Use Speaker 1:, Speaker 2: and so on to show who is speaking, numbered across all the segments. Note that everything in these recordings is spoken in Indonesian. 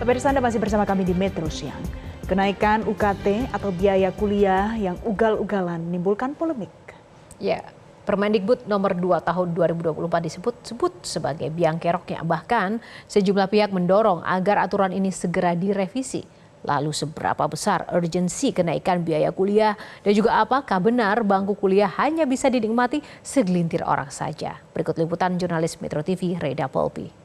Speaker 1: Pemirsa, Anda masih bersama kami di Metro Siang. Kenaikan UKT atau biaya kuliah yang ugal-ugalan menimbulkan polemik.
Speaker 2: Ya, Permendikbud nomor 2 tahun 2024 disebut-sebut sebagai biang keroknya. Bahkan sejumlah pihak mendorong agar aturan ini segera direvisi. Lalu seberapa besar urgensi kenaikan biaya kuliah dan juga apakah benar bangku kuliah hanya bisa dinikmati segelintir orang saja? Berikut liputan jurnalis Metro TV Reda Polpi.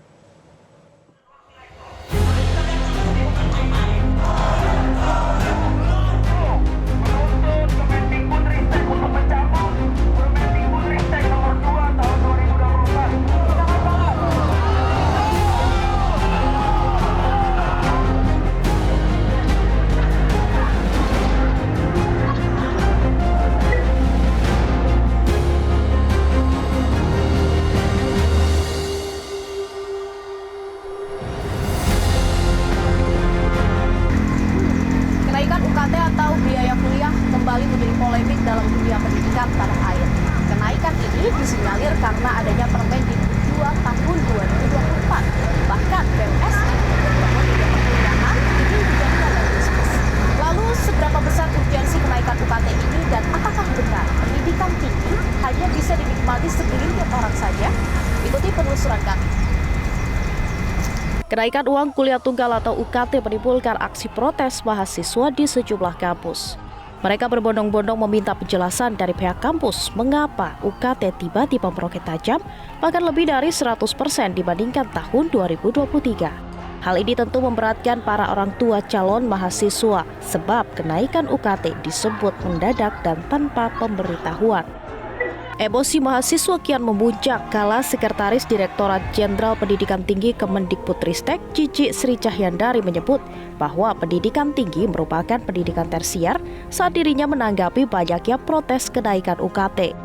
Speaker 2: UKT atau biaya kuliah kembali menjadi polemik dalam dunia pendidikan tanah air. Kenaikan ini disinyalir karena adanya Permendikbud 2 tahun 2024. Bahkan BMSI bertemu dengan perkuliahan ini menjadi ranah bisnis. Lalu seberapa besar urgensi kenaikan UKT ini dan apakah benar pendidikan tinggi hanya bisa dinikmati segelintir orang saja? Ikuti penelusuran kami.
Speaker 3: Kenaikan uang kuliah tunggal atau UKT menimbulkan aksi protes mahasiswa di sejumlah kampus. Mereka berbondong-bondong meminta penjelasan dari pihak kampus mengapa UKT tiba-tiba meroket tajam, bahkan lebih dari 100% dibandingkan tahun 2023. Hal ini tentu memberatkan para orang tua calon mahasiswa sebab kenaikan UKT disebut mendadak dan tanpa pemberitahuan. Emosi mahasiswa kian memuncak kala Sekretaris Direktorat Jenderal Pendidikan Tinggi Kemendikbudristek Cici Sri Cahyandari menyebut bahwa pendidikan tinggi merupakan pendidikan tersier saat dirinya menanggapi banyaknya protes kenaikan UKT.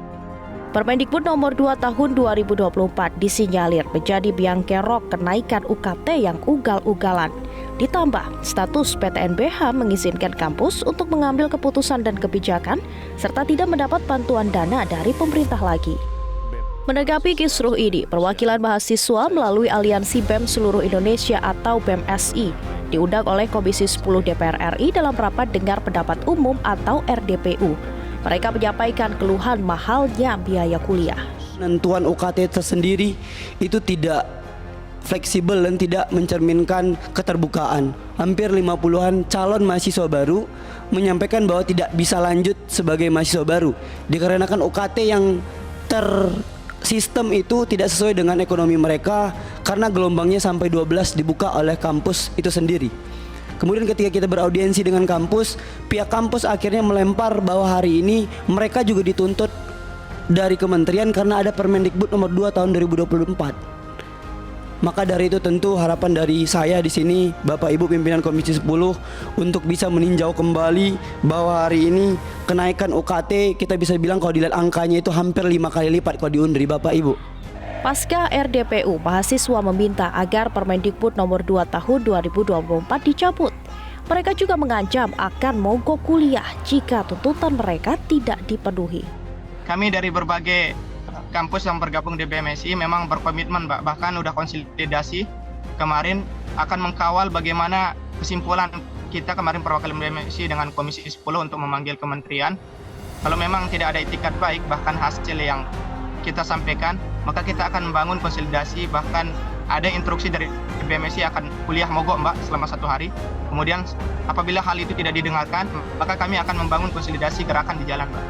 Speaker 3: Permendikbud nomor 2 tahun 2024 disinyalir menjadi biang kerok kenaikan UKT yang ugal-ugalan. Ditambah, status PTNBH mengizinkan kampus untuk mengambil keputusan dan kebijakan serta tidak mendapat bantuan dana dari pemerintah lagi. Menanggapi kisruh ini, perwakilan mahasiswa melalui Aliansi BEM Seluruh Indonesia atau BEMSI diundang oleh Komisi 10 DPR RI dalam rapat dengar pendapat umum atau RDPU. Mereka menyampaikan keluhan mahalnya biaya kuliah.
Speaker 4: Penentuan UKT tersendiri itu tidak fleksibel dan tidak mencerminkan keterbukaan. Hampir 50-an calon mahasiswa baru menyampaikan bahwa tidak bisa lanjut sebagai mahasiswa baru dikarenakan UKT yang tersistem itu tidak sesuai dengan ekonomi mereka karena gelombangnya sampai 12 dibuka oleh kampus itu sendiri. Kemudian ketika kita beraudiensi dengan kampus, pihak kampus akhirnya melempar bahwa hari ini mereka juga dituntut dari kementerian karena ada Permendikbud nomor 2 tahun 2024. Maka dari itu tentu harapan dari saya di sini, Bapak Ibu pimpinan Komisi 10 untuk bisa meninjau kembali bahwa hari ini kenaikan UKT kita bisa bilang kalau dilihat angkanya itu hampir 5 kali lipat kalau diundri Bapak Ibu.
Speaker 3: Pasca RDPU, mahasiswa meminta agar Permendikbud nomor 2 tahun 2024 dicabut. Mereka juga mengancam akan mogok kuliah jika tuntutan mereka tidak dipenuhi.
Speaker 5: Kami dari berbagai kampus yang bergabung di BMSI memang berkomitmen, Mbak. Bahkan udah konsolidasi kemarin akan mengkawal bagaimana kesimpulan kita kemarin perwakilan BMSI dengan Komisi 10 untuk memanggil kementerian. Kalau memang tidak ada itikat baik, bahkan hasil yang kita sampaikan, maka kita akan membangun konsolidasi, bahkan ada instruksi dari BMSI akan kuliah mogok, Mbak, selama 1 hari. Kemudian apabila hal itu tidak didengarkan, maka kami akan membangun konsolidasi gerakan di jalan, Mbak.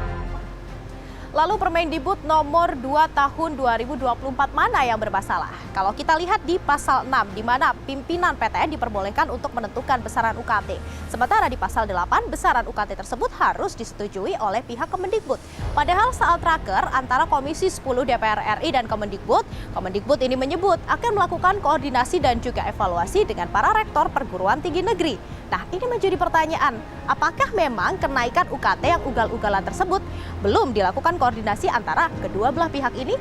Speaker 6: Lalu Permendikbud nomor 2 tahun 2024 mana yang bermasalah? Kalau kita lihat di pasal 6, di mana pimpinan PTN diperbolehkan untuk menentukan besaran UKT. Sementara di pasal 8, besaran UKT tersebut harus disetujui oleh pihak Kemendikbud. Padahal saat raker antara Komisi 10 DPR RI dan Kemendikbud ini menyebut akan melakukan koordinasi dan juga evaluasi dengan para rektor perguruan tinggi negeri. Nah, ini menjadi pertanyaan, apakah memang kenaikan UKT yang ugal-ugalan tersebut belum dilakukan koordinasi antara kedua belah pihak ini?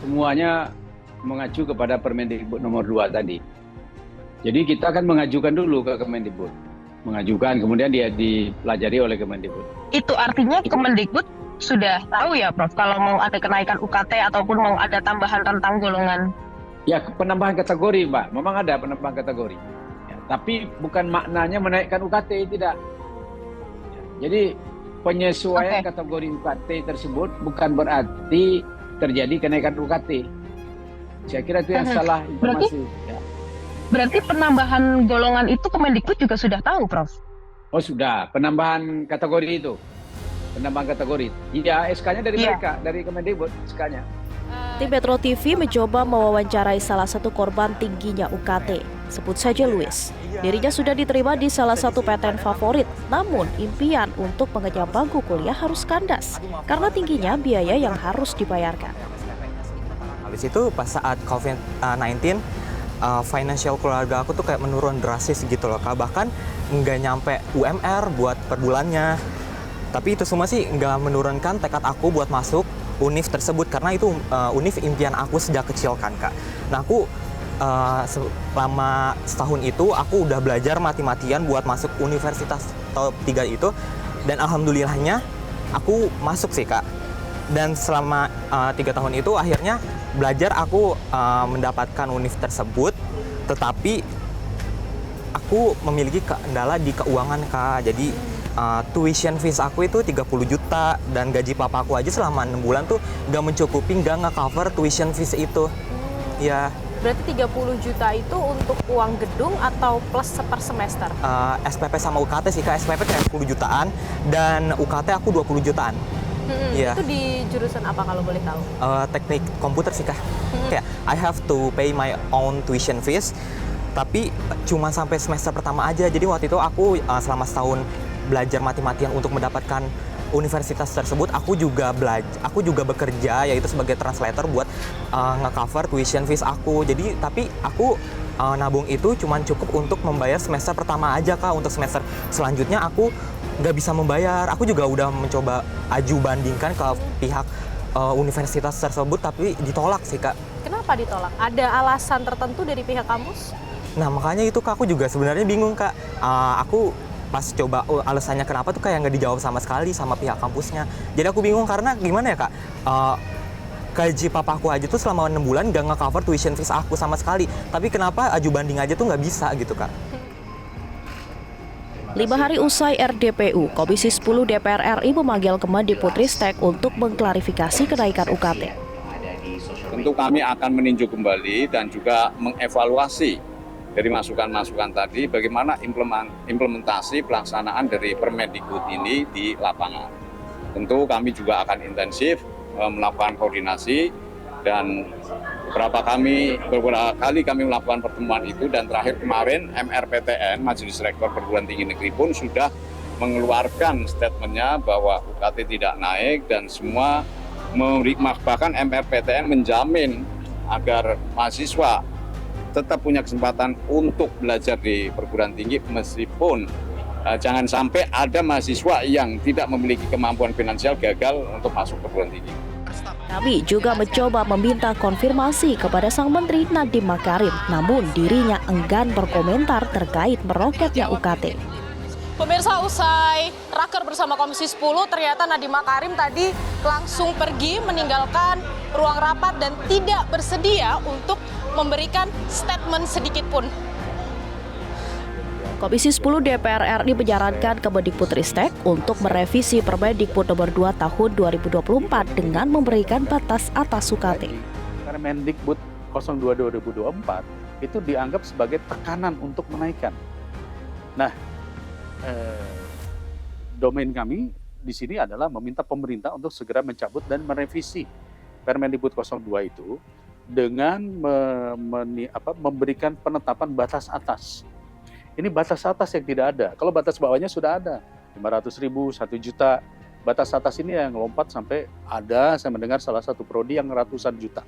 Speaker 7: Semuanya mengacu kepada Permendikbud nomor 2 tadi. Jadi kita akan mengajukan dulu ke Kemendikbud. Mengajukan, kemudian dia dipelajari oleh Kemendikbud.
Speaker 8: Itu artinya Kemendikbud sudah tahu ya, Prof, kalau mau ada kenaikan UKT ataupun mau ada tambahan tentang golongan?
Speaker 7: Ya, penambahan kategori, Mbak. Memang ada penambahan kategori. Ya, Tapi bukan maknanya menaikkan UKT, tidak. Jadi penyesuaian kategori UKT tersebut bukan berarti terjadi kenaikan UKT. Saya kira itu yang salah informasi.
Speaker 8: Berarti penambahan golongan itu Kemendikbud juga sudah tahu, Prof?
Speaker 7: Oh sudah, penambahan kategori itu. Penambahan kategori. Iya, SK-nya dari mereka, dari Kemendikbud SK-nya.
Speaker 3: Tim Metro TV mencoba mewawancarai salah satu korban tingginya UKT, sebut saja Luis. Dirinya sudah diterima di salah satu PTN favorit, namun impian untuk mengenyam bangku kuliah harus kandas karena tingginya biaya yang harus dibayarkan.
Speaker 9: Habis itu pas saat COVID-19, financial keluarga aku tuh kayak menurun drastis gitu loh Kak. Bahkan nggak nyampe UMR buat per bulannya. Tapi itu semua sih nggak menurunkan tekad aku buat masuk univ tersebut karena itu univ impian aku sejak kecil kan Kak. Nah aku selama setahun itu aku udah belajar mati-matian buat masuk universitas top 3 itu, dan alhamdulillahnya aku masuk sih Kak. Dan selama 3 tahun itu akhirnya belajar aku mendapatkan univ tersebut, tetapi aku memiliki kendala di keuangan Kak. Jadi tuition fees aku itu 30 juta dan gaji papa aku aja selama 6 bulan tuh nggak mencukupi, nggak nge-cover tuition fees itu. Ya.
Speaker 6: Berarti 30 juta itu untuk uang gedung atau plus per semester?
Speaker 9: SPP sama UKT sih Kak. SPP kayak 10 jutaan dan UKT aku 20 jutaan.
Speaker 6: Itu di jurusan apa kalau boleh tahu?
Speaker 9: Teknik komputer sih Kak. Kayak I have to pay my own tuition fees, tapi cuma sampai semester pertama aja. Jadi waktu itu aku selama setahun belajar mati-matian untuk mendapatkan universitas tersebut. Aku juga bekerja yaitu sebagai translator buat nge-cover tuition fees aku. Jadi tapi aku nabung itu cuma cukup untuk membayar semester pertama aja Kak. Untuk semester selanjutnya aku nggak bisa membayar. Aku juga udah mencoba aju bandingkan ke pihak universitas tersebut, tapi ditolak sih Kak.
Speaker 6: Kenapa ditolak? Ada alasan tertentu dari pihak kampus?
Speaker 9: Nah makanya itu Kak, aku juga sebenarnya bingung Kak. Aku pas coba alasannya kenapa tuh kayak nggak dijawab sama sekali sama pihak kampusnya. Jadi aku bingung karena gimana ya Kak, gaji papaku aja tuh selama 6 bulan nggak nge-cover tuition fees aku sama sekali. Tapi kenapa aju banding aja tuh nggak bisa gitu Kak.
Speaker 3: 5 hari usai RDPU, Komisi 10 DPR RI memanggil Kemendikbudristek untuk mengklarifikasi kenaikan UKT.
Speaker 10: Tentu kami akan meninjau kembali dan juga mengevaluasi dari masukan-masukan tadi bagaimana implementasi pelaksanaan dari Permendikbud ini di lapangan. Tentu kami juga akan intensif melakukan koordinasi dan beberapa kali kami melakukan pertemuan itu, dan terakhir kemarin MRPTN Majelis Rektor Perguruan Tinggi Negeri pun sudah mengeluarkan statementnya bahwa UKT tidak naik dan semua bahkan MRPTN menjamin agar mahasiswa tetap punya kesempatan untuk belajar di perguruan tinggi meskipun jangan sampai ada mahasiswa yang tidak memiliki kemampuan finansial gagal untuk masuk perguruan tinggi.
Speaker 3: Kami juga mencoba meminta konfirmasi kepada Sang Menteri Nadiem Makarim, namun dirinya enggan berkomentar terkait meroketnya UKT.
Speaker 6: Pemirsa, usai raker bersama Komisi 10, ternyata Nadiem Makarim tadi langsung pergi meninggalkan ruang rapat dan tidak bersedia untuk memberikan statement sedikit pun.
Speaker 3: Komisi 10 DPR RI menyarankan Kemendikbudristek untuk merevisi Permendikbud nomor 2 tahun 2024 dengan memberikan batas atas UKT.
Speaker 11: Permendikbud 02 2024 itu dianggap sebagai tekanan untuk menaikkan. Nah, domain kami di sini adalah meminta pemerintah untuk segera mencabut dan merevisi Permendikbud 02 itu dengan memberikan penetapan batas atas. Ini batas atas yang tidak ada. Kalau batas bawahnya sudah ada, 500.000, 1 juta. Batas atas ini yang lompat sampai ada, saya mendengar salah satu prodi yang ratusan juta.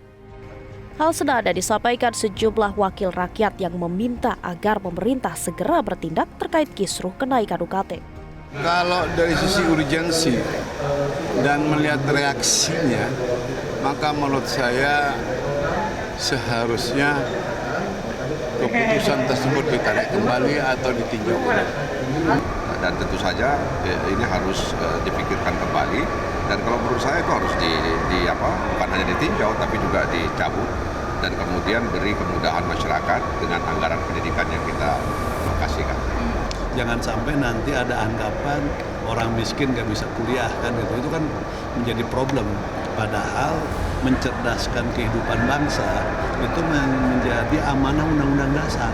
Speaker 3: Hal senada disampaikan sejumlah wakil rakyat yang meminta agar pemerintah segera bertindak terkait kisruh kenaikan UKT.
Speaker 12: Kalau dari sisi urgensi dan melihat reaksinya, maka menurut saya seharusnya keputusan tersebut ditarik kembali atau ditinjau ulang.
Speaker 13: Dan tentu saja ini harus dipikirkan kembali, dan kalau menurut saya itu harus bukan hanya ditinjau tapi juga dicabut dan kemudian beri kemudahan masyarakat dengan anggaran pendidikan yang kita
Speaker 12: Jangan sampai nanti ada anggapan orang miskin nggak bisa kuliah kan gitu. Itu kan menjadi problem. Padahal mencerdaskan kehidupan bangsa itu menjadi amanah Undang-Undang Dasar.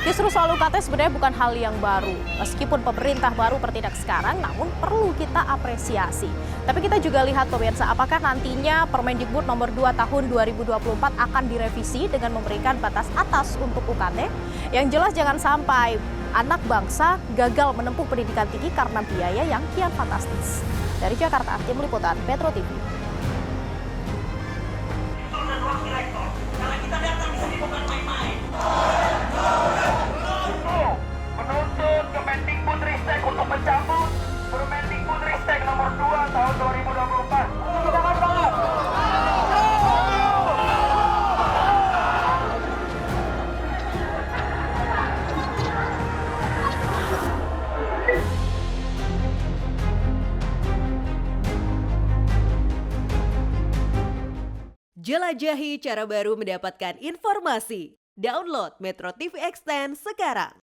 Speaker 6: Justru soal UKT sebenarnya bukan hal yang baru. Meskipun pemerintah baru bertindak sekarang, namun perlu kita apresiasi. Tapi kita juga lihat pemirsa, apakah nantinya Permendikbud nomor 2 tahun 2024 akan direvisi dengan memberikan batas atas untuk UKT? Yang jelas jangan sampai anak bangsa gagal menempuh pendidikan tinggi karena biaya yang kian fantastis. Dari Jakarta, tim liputan Metro TV.
Speaker 14: Menuntut Kemendikbudristek untuk mencabut Permendikbudristek nomor 2 tahun 2024. Silakan banget.
Speaker 15: Jelajahi cara baru mendapatkan informasi. Download Metro TV Extend sekarang.